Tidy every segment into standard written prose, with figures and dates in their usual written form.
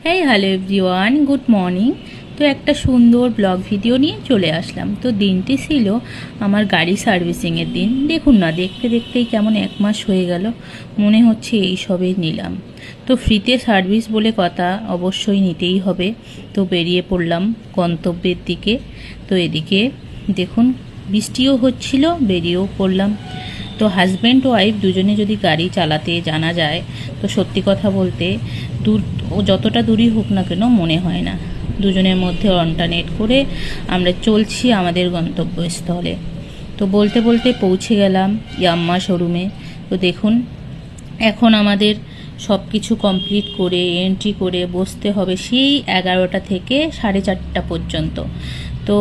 Hello everyone, good morning. তো একটা সুন্দর ব্লগ ভিডিও নিয়ে চলে আসলাম। তো দিনটি ছিল আমার গাড়ি সার্ভিসিংয়ের দিন। দেখুন না, দেখতে দেখতেই কেমন 1 মাস হয়ে গেল, মনে হচ্ছে এই সবে নিলাম। তো ফ্রিতে সার্ভিস বলে কথা, অবশ্যই নিতেই হবে। তো বেরিয়ে পড়লাম গন্তব্যের দিকে। তো এদিকে দেখুন বৃষ্টিও হচ্ছিল, বেরিয়েও পড়লাম। তো হাজব্যান্ড ওয়াইফ দুজনে যদি গাড়ি চালাতে জানা যায়, তো সত্যি কথা বলতে দূর যতটা দূরই হোক না কেন মনে হয় না। দুজনের মধ্যে অল্টারনেট করে আমরা চলছি আমাদের গন্তব্যস্থলে। তো বলতে বলতে পৌঁছে গেলাম ইয়াম্মা শোরুমে। তো দেখুন, এখন আমাদের সব কিছু কমপ্লিট করে এন্ট্রি করে বসতে হবে সেই 11টা থেকে 4:30 পর্যন্ত। তো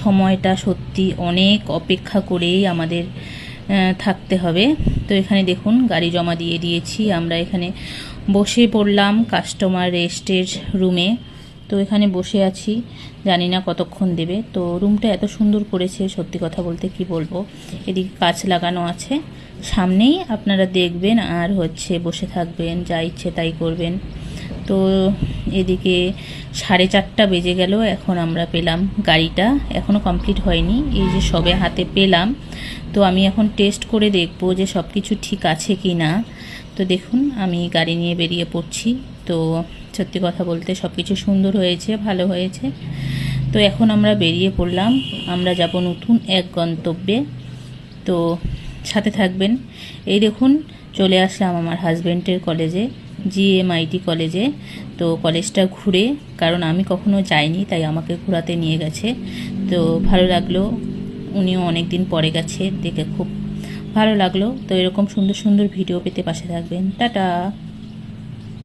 সময়টা সত্যি অনেক অপেক্ষা করেই আমাদের থাকতে হবে। তো এখানে দেখুন গাড়ি জমা দিয়ে দিয়েছি, আমরা এখানে বসে পড়লাম কাস্টমার রেস্টের রুমে। তো এখানে বসে আছি, জানি না কতক্ষণ দেবে। তো রুমটা এত সুন্দর করেছে, সত্যি কথা বলতে কি বলবো। এদিকে কাঁচ লাগানো আছে, সামনেই আপনারা দেখবেন আর বসে থাকবেন, যা ইচ্ছে তাই করবেন। তো এদিকে 4:30 বেজে গেল, এখন আমরা পেলাম গাড়িটা, এখনও কমপ্লিট হয়নি, এই যে সবে হাতে পেলাম। তো আমি এখন টেস্ট করে দেখব যে সব কিছু ঠিক আছে কি না। তো দেখুন আমি গাড়ি নিয়ে বেরিয়ে পড়ছি। তো সত্যি কথা বলতে সব কিছু সুন্দর হয়েছে, ভালো হয়েছে। তো এখন আমরা বেরিয়ে পড়লাম, আমরা যাব নতুন এক গন্তব্যে। তো সাথে থাকবেন। এই দেখুন চলে আসলাম আমার হাজব্যান্ডের কলেজে, GMIT কলেজে। তো কলেজটা ঘুরে, কারণ আমি কখনো যাইনি তাই আমাকে ঘোরাতে নিয়ে গেছে। তো ভালো লাগলো, উনিও অনেক দিন পরে গেছে, দেখে খুব ভালো লাগলো। তো এরকম সুন্দর সুন্দর ভিডিও পেতে পাশে থাকবেন। টাটা।